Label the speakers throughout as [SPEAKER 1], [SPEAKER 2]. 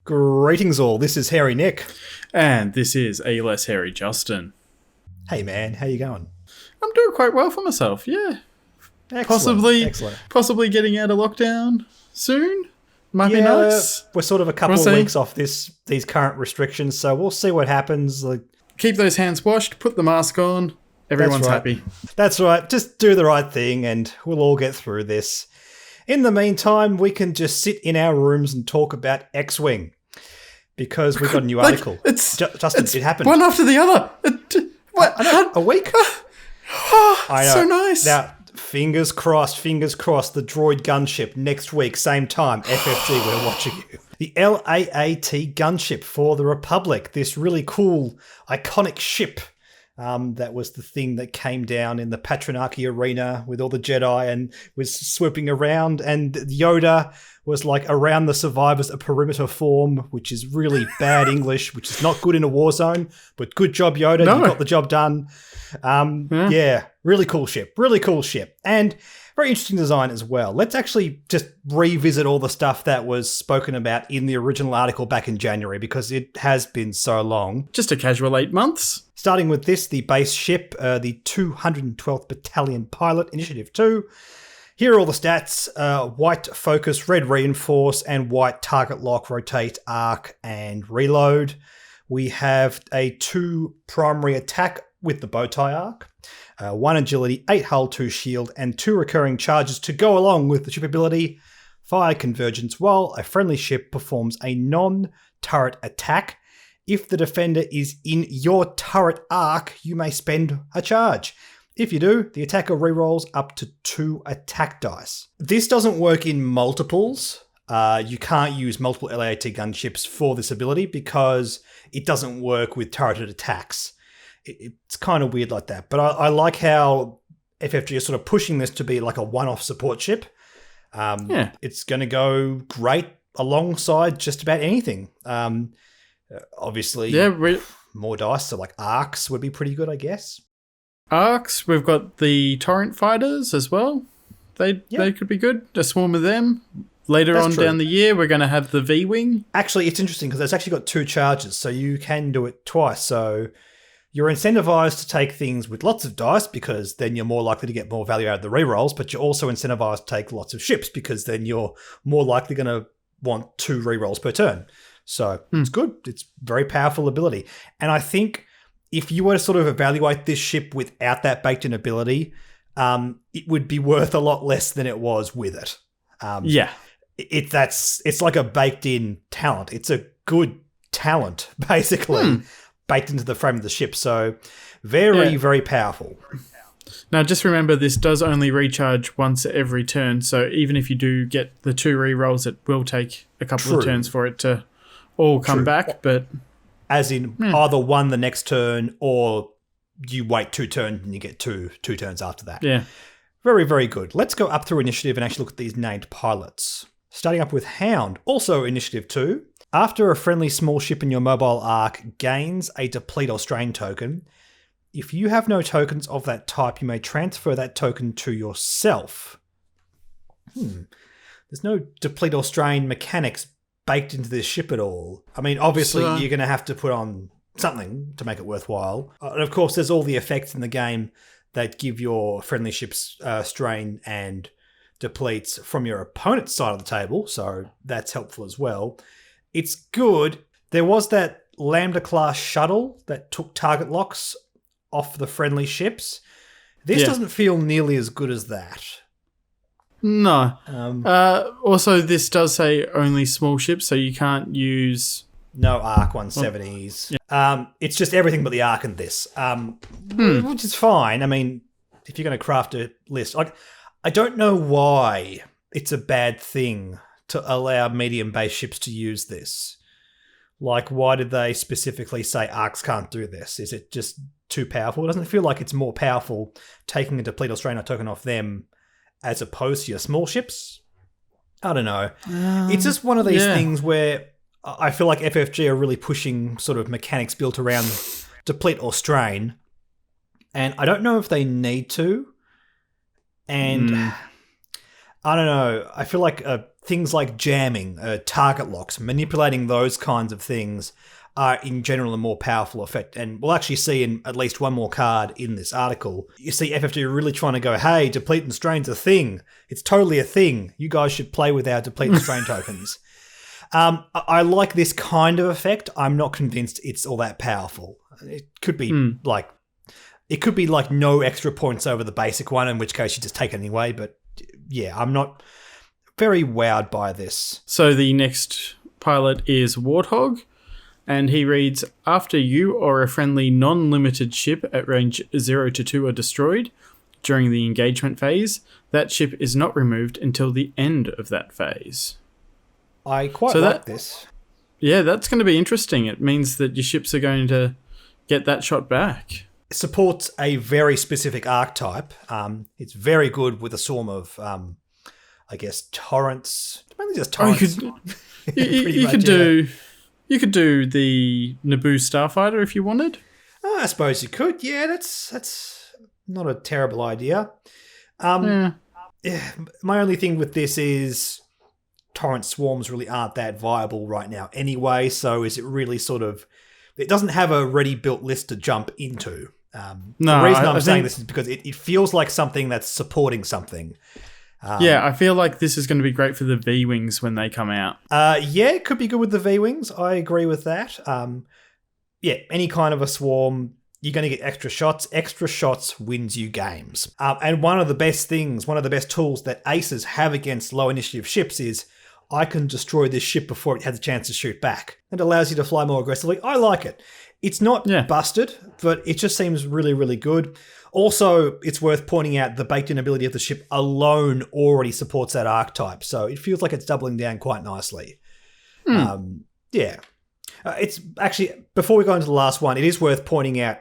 [SPEAKER 1] Greetings all, this is Hairy Nick.
[SPEAKER 2] And this is a less hairy Justin.
[SPEAKER 1] Hey man, how you going?
[SPEAKER 2] I'm doing quite well for myself, yeah.
[SPEAKER 1] Excellent.
[SPEAKER 2] Possibly getting out of lockdown soon. Might be nice.
[SPEAKER 1] We're sort of a couple of weeks off these current restrictions, so we'll see what happens.
[SPEAKER 2] Keep those hands washed, put the mask on, everyone's happy.
[SPEAKER 1] That's right, just do the right thing and we'll all get through this. In the meantime, we can just sit in our rooms and talk about X-Wing. Because we've got a new article. Justin, it happened.
[SPEAKER 2] One after the other.
[SPEAKER 1] A week?
[SPEAKER 2] I know. So nice.
[SPEAKER 1] Now, fingers crossed, the droid gunship next week, same time. FFG, we're watching you. The LAAT gunship for the Republic. This really cool, iconic ship. That was the thing that came down in the Patronarchy arena with all the Jedi and was swooping around. And Yoda was like around the survivors, a perimeter form, which is really bad English, which is not good in a war zone. But good job, Yoda. No. You got the job done. Yeah, really cool ship. And very interesting design as well. Let's actually just revisit all the stuff that was spoken about in the original article back in January because it has been so long.
[SPEAKER 2] Just a casual 8 months.
[SPEAKER 1] Starting with this, the base ship, the 212th Battalion Pilot, Initiative 2. Here are all the stats. White focus, red reinforce, and white target lock, rotate, arc, and reload. We have a 2 primary attack with the bow tie arc. 1 agility, 8 hull, 2 shield, and 2 recurring charges to go along with the ship ability. Fire convergence while a friendly ship performs a non-turret attack. If the defender is in your turret arc, you may spend a charge. If you do, the attacker rerolls up to 2 attack dice. This doesn't work in multiples. You can't use multiple LAAT gunships for this ability because it doesn't work with turreted attacks. It's kind of weird like that. But I like how FFG is sort of pushing this to be like a one-off support ship. It's going to go great alongside just about anything. Obviously, more dice, so like arcs would be pretty good, I guess.
[SPEAKER 2] Arcs, we've got the torrent fighters as well. They could be good. A swarm of them. Later on down the year, we're going to have the V-Wing.
[SPEAKER 1] Actually, it's interesting because it's actually got 2 charges, so you can do it twice. So you're incentivized to take things with lots of dice because then you're more likely to get more value out of the rerolls, but you're also incentivized to take lots of ships because then you're more likely going to want 2 rerolls per turn. So it's good. It's very powerful ability. And I think if you were to sort of evaluate this ship without that baked-in ability, it would be worth a lot less than it was with it. It's like a baked-in talent. It's a good talent, basically, baked into the frame of the ship. So very powerful.
[SPEAKER 2] Now, just remember, this does only recharge once every turn. So even if you do get the 2 rerolls, it will take a couple of turns for it to all come back. But
[SPEAKER 1] as in either one the next turn or you wait 2 turns and you get two turns after that.
[SPEAKER 2] Yeah.
[SPEAKER 1] Very, very good. Let's go up through initiative and actually look at these named pilots. Starting up with Hound, also initiative 2. After a friendly small ship in your mobile arc gains a deplete or strain token, if you have no tokens of that type, you may transfer that token to yourself. There's no deplete or strain mechanics baked into this ship at all. I mean, obviously, you're going to have to put on something to make it worthwhile. And of course, there's all the effects in the game that give your friendly ships strain and depletes from your opponent's side of the table, so that's helpful as well. It's good. There was that Lambda-class shuttle that took target locks off the friendly ships. This doesn't feel nearly as good as that.
[SPEAKER 2] No. Also, this does say only small ships, so you can't use...
[SPEAKER 1] No ARC 170s. It's just everything but the ARC in this, which is fine. I mean, if you're going to craft a list... I don't know why it's a bad thing to allow medium-based ships to use this. Like, why did they specifically say ARCs can't do this? Is it just too powerful? It doesn't feel like it's more powerful taking a deplete or strain or token off them as opposed to your small ships. I don't know. It's just one of these things where I feel like FFG are really pushing sort of mechanics built around deplete or strain. And I don't know if they need to. And I don't know. I feel like a things like jamming, target locks, manipulating those kinds of things are in general a more powerful effect. And we'll actually see in at least one more card in this article, you see FFG really trying to go, hey, deplete and strain's a thing. It's totally a thing. You guys should play with our deplete and strain tokens. I like this kind of effect. I'm not convinced it's all that powerful. It could be like no extra points over the basic one, in which case you just take it anyway. But yeah, I'm not very wowed by this.
[SPEAKER 2] So the next pilot is Warthog, and he reads, after you or a friendly non-limited ship at range 0 to 2 are destroyed during the engagement phase, that ship is not removed until the end of that phase.
[SPEAKER 1] I quite like this.
[SPEAKER 2] Yeah, that's going to be interesting. It means that your ships are going to get that shot back.
[SPEAKER 1] It supports a very specific archetype. It's very good with a swarm of, I guess, torrents. Mainly just torrents.
[SPEAKER 2] You could do the Naboo Starfighter if you wanted.
[SPEAKER 1] I suppose you could. Yeah, that's not a terrible idea. Yeah, my only thing with this is torrent swarms really aren't that viable right now anyway, so is it really sort of... It doesn't have a ready-built list to jump into. The reason I'm saying this is because it feels like something that's supporting something.
[SPEAKER 2] Yeah, I feel like this is going to be great for the V-Wings when they come out.
[SPEAKER 1] Yeah, it could be good with the V-Wings. I agree with that. Yeah, any kind of a swarm, you're going to get extra shots. Extra shots wins you games. And one of the best tools that aces have against low initiative ships is I can destroy this ship before it has a chance to shoot back. It allows you to fly more aggressively. I like it. It's not busted, but it just seems really, really good. Also, it's worth pointing out the baked-in ability of the ship alone already supports that archetype, so it feels like it's doubling down quite nicely. Yeah. It's actually, before we go into the last one, it is worth pointing out,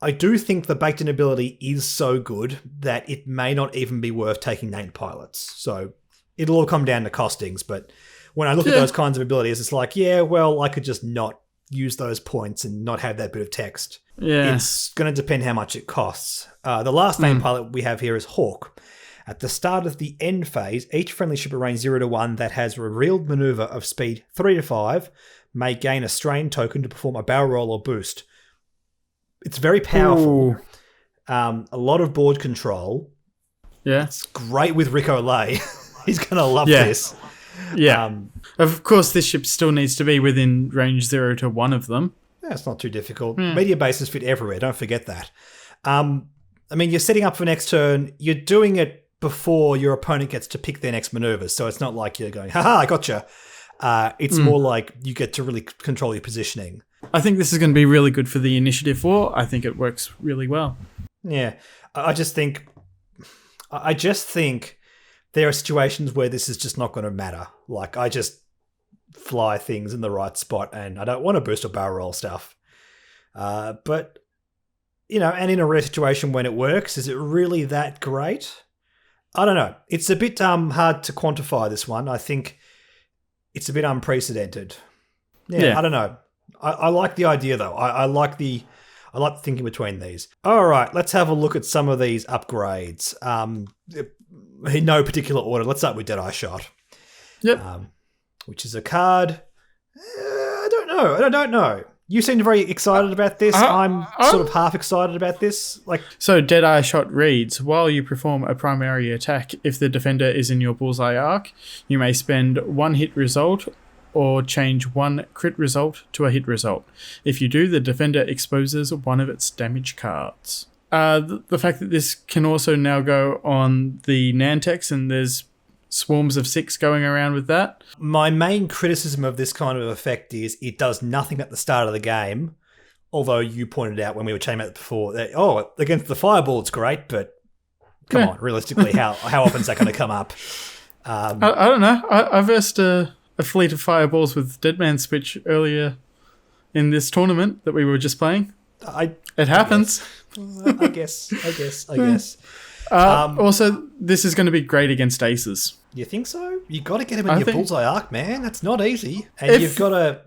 [SPEAKER 1] I do think the baked-in ability is so good that it may not even be worth taking named pilots. So it'll all come down to costings, but when I look at those kinds of abilities, it's like, yeah, well, I could just not use those points and not have that bit of text.
[SPEAKER 2] Yeah.
[SPEAKER 1] It's going to depend how much it costs. The last named pilot we have here is Hawk. At the start of the end phase, each friendly ship at range 0 to 1 that has revealed maneuver of speed 3 to 5 may gain a strain token to perform a barrel roll or boost. It's very powerful. A lot of board control.
[SPEAKER 2] Yeah.
[SPEAKER 1] It's great with Rick Olay. He's going to love this.
[SPEAKER 2] Yeah. Of course, this ship still needs to be within range 0 to 1 of them.
[SPEAKER 1] Yeah, it's not too difficult. Media bases fit everywhere. Don't forget that. I mean, you're setting up for next turn. You're doing it before your opponent gets to pick their next maneuvers. So it's not like you're going, haha, I gotcha. It's more like you get to really control your positioning.
[SPEAKER 2] I think this is going to be really good for the initiative war. I think it works really well.
[SPEAKER 1] Yeah. I just think there are situations where this is just not going to matter. Like, I just fly things in the right spot and I don't want to boost or barrel roll stuff. But, you know, and in a rare situation when it works, is it really that great? I don't know. It's a bit hard to quantify this one. I think it's a bit unprecedented. Yeah. I don't know. I like the idea though. I like the thinking between these. All right, let's have a look at some of these upgrades. In no particular order. Let's start with Deadeye Shot.
[SPEAKER 2] Yep.
[SPEAKER 1] Which is a card. I don't know. You seem very excited about this. I'm sort of half excited about this.
[SPEAKER 2] So Deadeye Shot reads, while you perform a primary attack, if the defender is in your bullseye arc, you may spend 1 hit result or change 1 crit result to a hit result. If you do, the defender exposes one of its damage cards. The fact that this can also now go on the Nantex and there's swarms of 6 going around with that.
[SPEAKER 1] My main criticism of this kind of effect is it does nothing at the start of the game, although you pointed out when we were chatting about it before that, against the fireball it's great, but come on, realistically, how often is that going to come up?
[SPEAKER 2] I don't know. I versed a fleet of fireballs with Deadman Switch earlier in this tournament that we were just playing. It happens.
[SPEAKER 1] I guess.
[SPEAKER 2] Also, this is going to be great against aces.
[SPEAKER 1] You think so? You got to get him in your bullseye arc, man. That's not easy, and you've got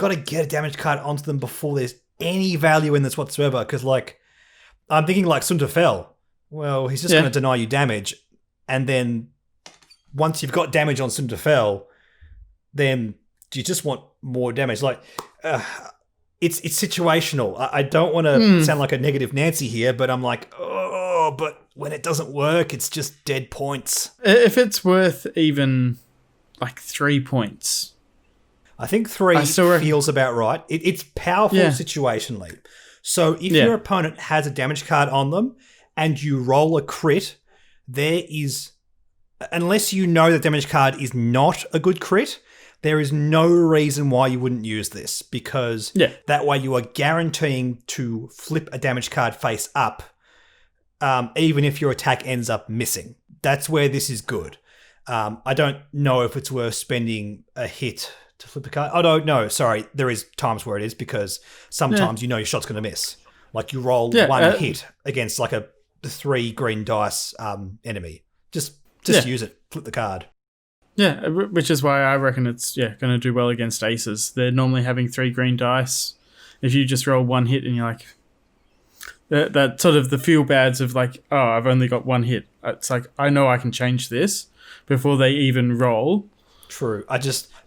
[SPEAKER 1] to get a damage card onto them before there's any value in this whatsoever. Because, I'm thinking like Sunta Fel. Well, he's just going to deny you damage, and then once you've got damage on Sunderfell, then you just want more damage. Like, it's situational. I don't want to sound like a negative Nancy here, but I'm like, oh, but when it doesn't work, it's just dead points.
[SPEAKER 2] If it's worth even like 3 points.
[SPEAKER 1] I think 3 feels about right. It's powerful situationally. So if your opponent has a damage card on them and you roll a crit, there is, unless you know the damage card is not a good crit, there is no reason why you wouldn't use this, because that way you are guaranteeing to flip a damage card face up, even if your attack ends up missing. That's where this is good. I don't know if it's worth spending a hit to flip a card. Oh, no, sorry. There is times where it is, because sometimes you know your shot's going to miss. Like you roll one hit against like a 3 green dice enemy. Just use it. Flip the card.
[SPEAKER 2] Yeah, which is why I reckon it's going to do well against aces. They're normally having 3 green dice. If you just roll 1 hit and you're like, that sort of the feel bads of like, oh, I've only got 1 hit. It's like, I know I can change this before they even roll.
[SPEAKER 1] True.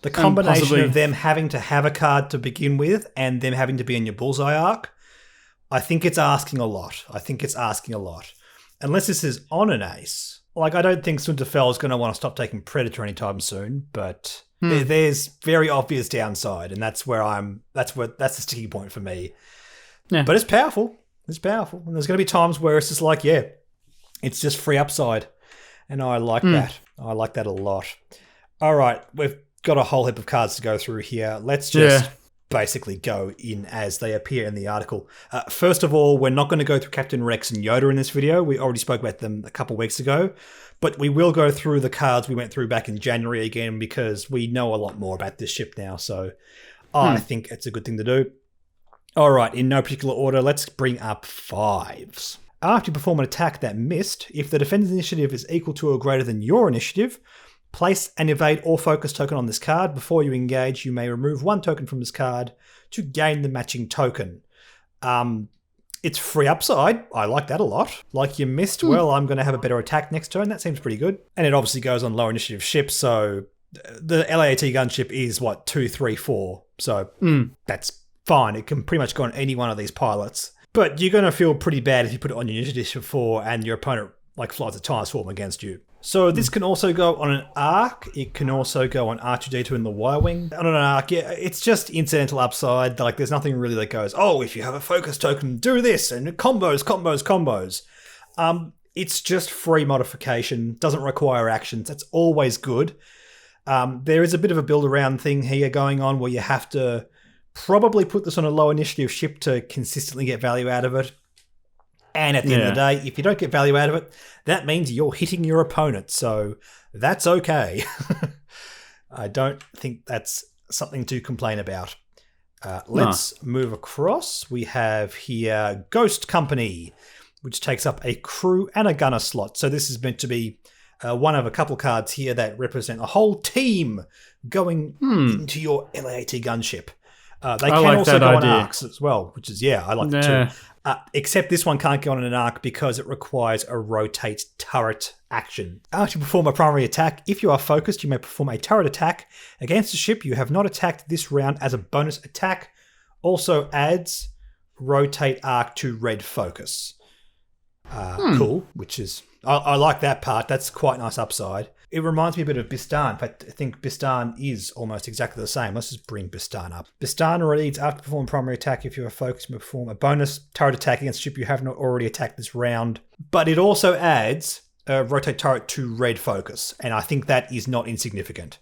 [SPEAKER 1] The combination of them having to have a card to begin with and them having to be in your bullseye arc, I think it's asking a lot. Unless this is on an ace. Like, I don't think Sunderfell is going to want to stop taking Predator anytime soon, but there's very obvious downside, and that's the sticking point for me. Yeah. But it's powerful. And there's going to be times where it's just like, it's just free upside. And I like that. I like that a lot. All right, we've got a whole heap of cards to go through here. Let's just basically go in as they appear in the article. First of all, we're not going to go through Captain Rex and Yoda in this video. We already spoke about them a couple weeks ago. But we will go through the cards we went through back in January again, because we know a lot more about this ship now. So I think it's a good thing to do. All right, in no particular order, let's bring up 5s. After you perform an attack that missed, if the defender's initiative is equal to or greater than your initiative, place an evade or focus token on this card. Before you engage, you may remove 1 token from this card to gain the matching token. It's free upside. I like that a lot. Like you missed, well, I'm going to have a better attack next turn. That seems pretty good. And it obviously goes on lower initiative ships, so the LAAT gunship is, 2, 3, 4. So that's fine. It can pretty much go on any one of these pilots. But you're going to feel pretty bad if you put it on your initiative 4 and your opponent flies a TIE swarm against you. So this can also go on an arc. It can also go on R2-D2 in the Y-Wing. On an arc, it's just incidental upside. Like, there's nothing really that goes, oh, if you have a focus token, do this, and combos. It's just free modification. Doesn't require actions. That's always good. There is a bit of a build-around thing here going on where you have to probably put this on a low initiative ship to consistently get value out of it. And at the end of the day, if you don't get value out of it, that means you're hitting your opponent. So that's okay. I don't think that's something to complain about. Let's move across. We have here Ghost Company, which takes up a crew and a gunner slot. So this is meant to be one of a couple cards here that represent a whole team going into your LAAT gunship. They can also go on arcs as well, which is, I like that too. Except this one can't go on an arc because it requires a rotate turret action. After you perform a primary attack, if you are focused, you may perform a turret attack against a ship you have not attacked this round as a bonus attack. Also adds rotate arc to red focus. Cool, which is... I like that part. That's quite nice upside. It reminds me a bit of Bistan. In fact, I think Bistan is almost exactly the same. Let's just bring Bistan up. Bistan reads, after performing primary attack, if you are focused, you may perform a bonus turret attack against a ship you have not already attacked this round. But it also adds rotate turret to red focus, and I think that is not insignificant.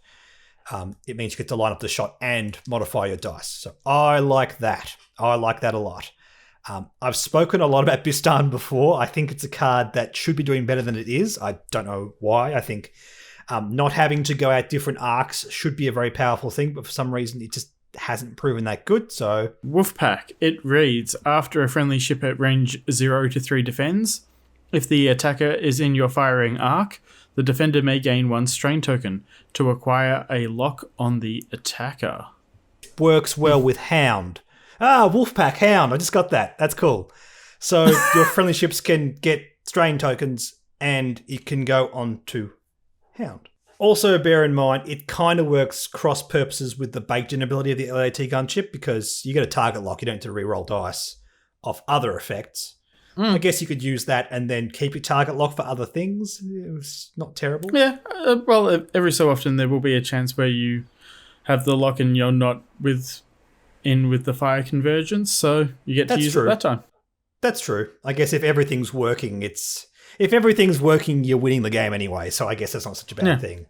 [SPEAKER 1] It means you get to line up the shot and modify your dice. So I like that. I like that a lot. I've spoken a lot about Bistan before. I think it's a card that should be doing better than it is. I don't know why. I think not having to go out different arcs should be a very powerful thing, but for some reason it just hasn't proven that good. So
[SPEAKER 2] Wolfpack, it reads, after a friendly ship at range 0 to 3 defends, if the attacker is in your firing arc, the defender may gain 1 strain token to acquire a lock on the attacker.
[SPEAKER 1] Works well with Hound. Wolfpack, Hound. I just got that. That's cool. So your friendly ships can get strain tokens and it can go on to Hound. Also, bear in mind, it kind of works cross purposes with the baked-in ability of the LAAT gunship because you get a target lock. You don't need to re-roll dice off other effects. I guess you could use that and then keep your target lock for other things. It was not terrible.
[SPEAKER 2] Yeah, well, every so often there will be a chance where you have the lock and you're not with the fire convergence, so you get to use it that time.
[SPEAKER 1] That's true. I guess if everything's working, you're winning the game anyway, so I guess that's not such a bad thing.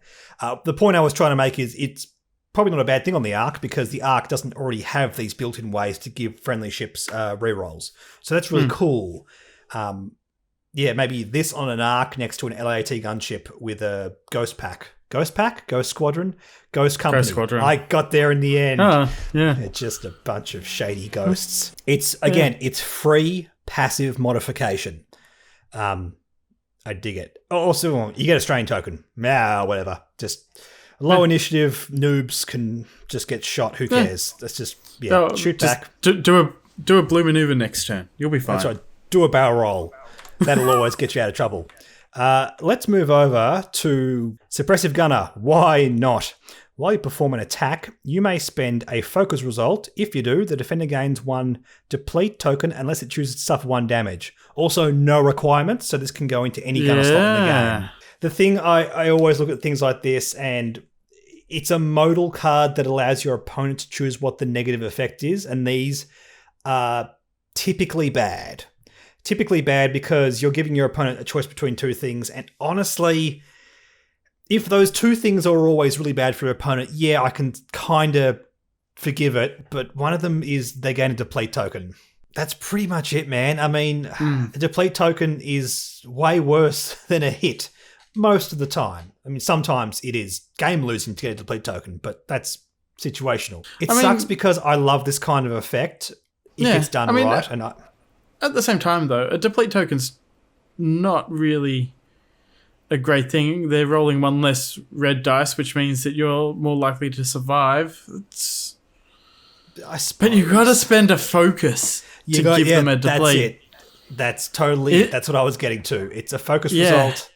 [SPEAKER 1] The point I was trying to make is it's probably not a bad thing on the Ark because the Ark doesn't already have these built-in ways to give friendly ships rerolls. So that's really cool. Maybe this on an Ark next to an LAAT gunship with a Ghost Pack. Ghost Pack? Ghost Squadron? Ghost Company.
[SPEAKER 2] Ghost Squadron.
[SPEAKER 1] I got there in the end.
[SPEAKER 2] Oh, yeah.
[SPEAKER 1] They're just a bunch of shady ghosts. It's free passive modification. I dig it. Also, you get a strain token. Whatever. Just low initiative noobs can just get shot. Who cares? Let's just shoot back.
[SPEAKER 2] Do a blue maneuver next turn. You'll be fine.
[SPEAKER 1] That's right. Do a barrel roll. That'll always get you out of trouble. Let's move over to Suppressive Gunner. Why not? While you perform an attack, you may spend a focus result. If you do, the defender gains 1 deplete token unless it chooses to suffer 1 damage. Also, no requirements, so this can go into any gunner slot in the game. The thing, I always look at things like this, and it's a modal card that allows your opponent to choose what the negative effect is, and these are typically bad. Typically bad because you're giving your opponent a choice between 2 things, and honestly, if those 2 things are always really bad for your opponent, I can kind of forgive it, but one of them is they gain a deplete token. That's pretty much it, man. I mean, a deplete token is way worse than a hit most of the time. I mean, sometimes it is game losing to get a deplete token, but that's situational. It sucks because I love this kind of effect if it's done right.
[SPEAKER 2] At the same time, though, a deplete token's not really a great thing. They're rolling 1 less red dice, which means that you're more likely to survive. But you got to spend a focus to give them a deplete.
[SPEAKER 1] That's it. That's totally it. That's what I was getting to. It's a focus result.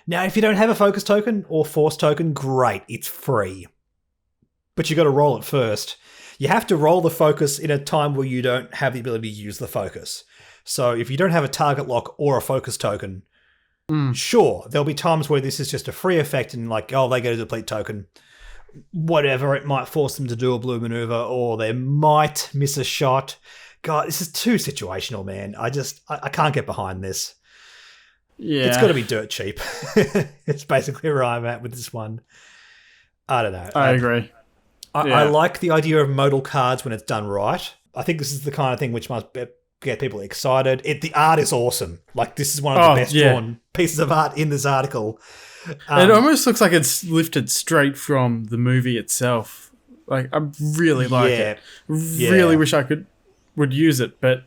[SPEAKER 1] Now, if you don't have a focus token or force token, great. It's free. But you got to roll it first. You have to roll the focus in a time where you don't have the ability to use the focus. So if you don't have a target lock or a focus token, sure, there'll be times where this is just a free effect and they get a deplete token. Whatever, it might force them to do a blue maneuver or they might miss a shot. God, this is too situational, man. I can't get behind this. Yeah. It's got to be dirt cheap. It's basically where I'm at with this one. I don't know.
[SPEAKER 2] I agree.
[SPEAKER 1] I like the idea of modal cards when it's done right. I think this is the kind of thing which must get people excited. The art is awesome. This is one of the best drawn pieces of art in this article.
[SPEAKER 2] It almost looks like it's lifted straight from the movie itself. I really like it. Really wish I would use it, but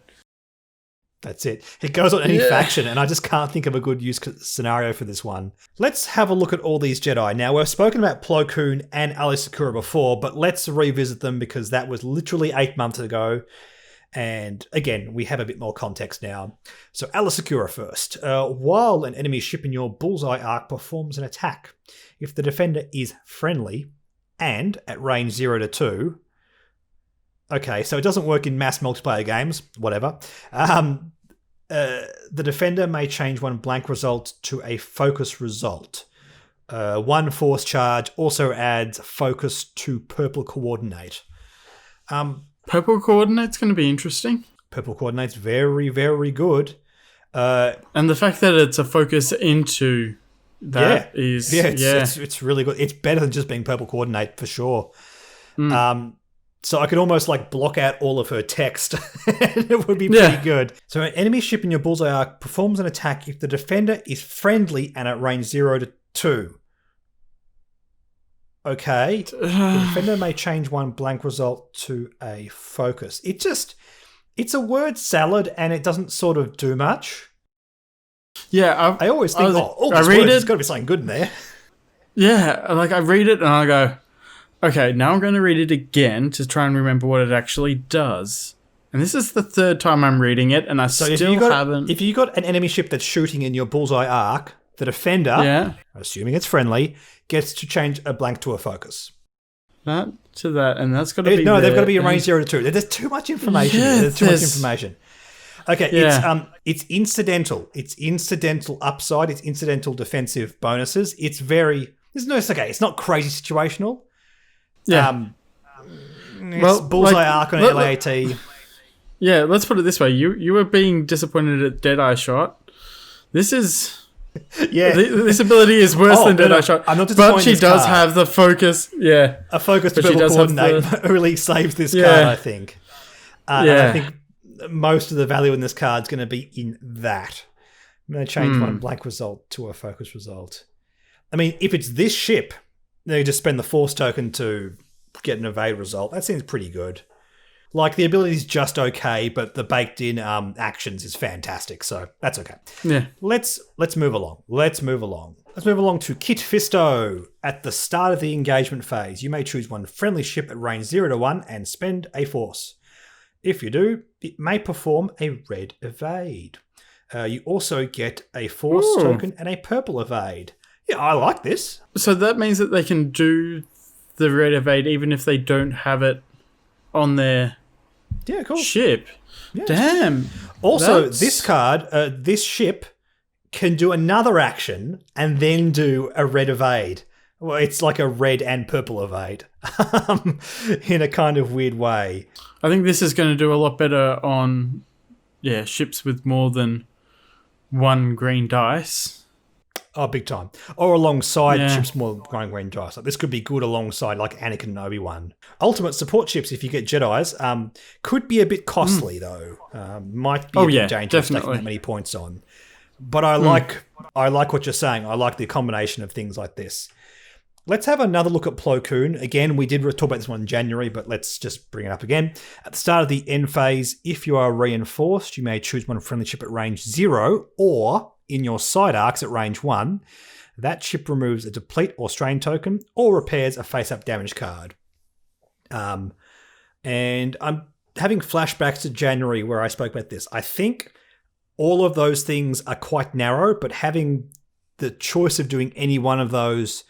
[SPEAKER 1] that's it. It goes on any faction, and I just can't think of a good use scenario for this one. Let's have a look at all these Jedi. Now, we've spoken about Plo Koon and Ali Sakura before, but let's revisit them because that was literally 8 months ago. And again, we have a bit more context now. So, Ali Sakura first. While an enemy ship in your bullseye arc performs an attack, if the defender is friendly and at range 0 to 2, okay, so it doesn't work in mass multiplayer games, whatever. The defender may change 1 blank result to a focus result. 1 force charge also adds focus to purple coordinate.
[SPEAKER 2] Purple coordinate's going to be interesting.
[SPEAKER 1] Purple coordinate's very, very good.
[SPEAKER 2] And the fact that it's a focus into that is...
[SPEAKER 1] It's really good. It's better than just being purple coordinate for sure. So I could almost block out all of her text. It would be pretty good. So an enemy ship in your bullseye arc performs an attack if the defender is friendly and at range 0 to 2. Okay. The defender may change 1 blank result to a focus. It's a word salad and it doesn't sort of do much.
[SPEAKER 2] Yeah.
[SPEAKER 1] I always think, there's got to be something good in there.
[SPEAKER 2] Yeah. I read it and I go, okay, now I'm going to read it again to try and remember what it actually does. And this is the 3rd time I'm reading it, and I still haven't...
[SPEAKER 1] If you got an enemy ship that's shooting in your bullseye arc, the defender,
[SPEAKER 2] Yeah.
[SPEAKER 1] assuming it's friendly, gets to change a blank to a focus.
[SPEAKER 2] That to that, and that's got to be.
[SPEAKER 1] No, they've got to be a range 0 to 2. There's too much information.
[SPEAKER 2] Yeah,
[SPEAKER 1] There's too much information. Okay,
[SPEAKER 2] Yeah.
[SPEAKER 1] it's incidental. It's incidental upside. It's incidental defensive bonuses. It's it's not crazy situational.
[SPEAKER 2] Yeah.
[SPEAKER 1] It's bullseye arc on LAAT.
[SPEAKER 2] Yeah, let's put it this way: you were being disappointed at Deadeye Shot. This is.
[SPEAKER 1] Yeah,
[SPEAKER 2] this ability is worse than Deadeye Shot.
[SPEAKER 1] I'm not disappointed.
[SPEAKER 2] But she does have the focus. Yeah,
[SPEAKER 1] a focus to be able to coordinate really saves this card, I think. And I think most of the value in this card is going to be in that. I'm going to change one blank result to a focus result. I mean, if it's this ship, you just spend the force token to get an evade result. That seems pretty good. Like, the ability is just okay, but the baked-in actions is fantastic, so that's okay.
[SPEAKER 2] Yeah.
[SPEAKER 1] Let's move along. Let's move along to Kit Fisto. At the start of the engagement phase, you may choose one friendly ship at range 0 to 1 and spend a force. If you do, it may perform a red evade. You also get a force token and a purple evade. Yeah, I like this.
[SPEAKER 2] So that means that they can do the red evade even if they don't have it on their ship. Yeah. Damn.
[SPEAKER 1] Also, this card, this ship can do another action and then do a red evade. Well, it's like a red and purple evade in a kind of weird way.
[SPEAKER 2] I think this is going to do a lot better on ships with more than one green dice.
[SPEAKER 1] Oh, big time. Or alongside ships more than green dice. Like, this could be good alongside like Anakin and Obi-Wan. Ultimate support ships, if you get Jedis, could be a bit costly though. Might be a bit dangerous taking that many points on. But I like what you're saying. I like the combination of things like this. Let's have another look at Plo Koon. Again, we did talk about this one in January, but let's just bring it up again. At the start of the end phase, if you are reinforced, you may choose one friendly ship at range 0 or in your side arcs at range 1. That ship removes a deplete or strain token or repairs a face-up damage card. And I'm having flashbacks to January where I spoke about this. I think all of those things are quite narrow, but having the choice of doing any one of those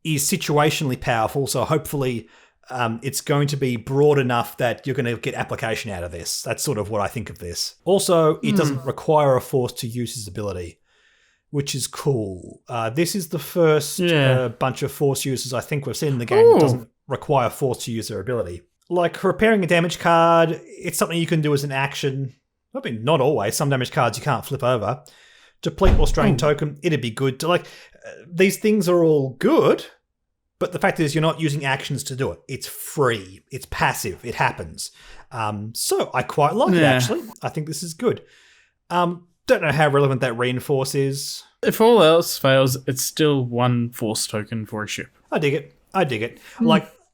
[SPEAKER 1] is situationally powerful. So hopefully it's going to be broad enough that you're going to get application out of this. That's sort of what I think of this. Also, it doesn't require a force to use his ability, which is cool. This is the first bunch of force users I think we've seen in the game that doesn't require force to use their ability. Like repairing a damage card, it's something you can do as an action. I mean, not always. Some damage cards you can't flip over. Deplete or strain token, it'd be good to these things are all good, but the fact is you're not using actions to do it. It's free. It's passive. It happens. So I quite like it, actually. I think this is good. Don't know how relevant that reinforce is.
[SPEAKER 2] If all else fails, it's still one force token for a ship.
[SPEAKER 1] I dig it.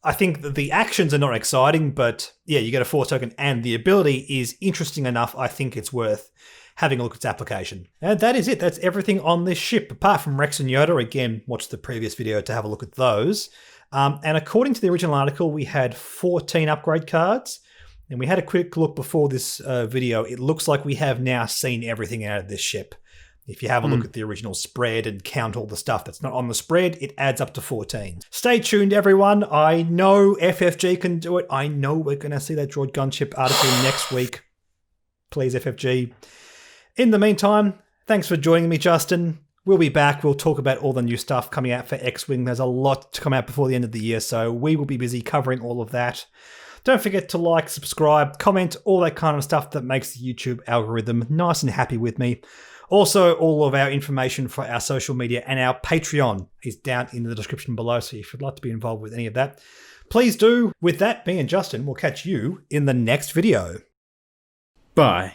[SPEAKER 1] I think that the actions are not exciting, but you get a force token and the ability is interesting enough. I think it's worth having a look at its application. And that is it. That's everything on this ship, apart from Rex and Yoda. Again, watch the previous video to have a look at those. And according to the original article, we had 14 upgrade cards. And we had a quick look before this video. It looks like we have now seen everything out of this ship. If you have a look at the original spread and count all the stuff that's not on the spread, it adds up to 14. Stay tuned, everyone. I know FFG can do it. I know we're going to see that Droid Gunship article next week. Please, FFG. In the meantime, thanks for joining me, Justin. We'll be back. We'll talk about all the new stuff coming out for X-Wing. There's a lot to come out before the end of the year, so we will be busy covering all of that. Don't forget to like, subscribe, comment, all that kind of stuff that makes the YouTube algorithm nice and happy with me. Also, all of our information for our social media and our Patreon is down in the description below, so if you'd like to be involved with any of that, please do. With that, me and Justin will catch you in the next video.
[SPEAKER 2] Bye.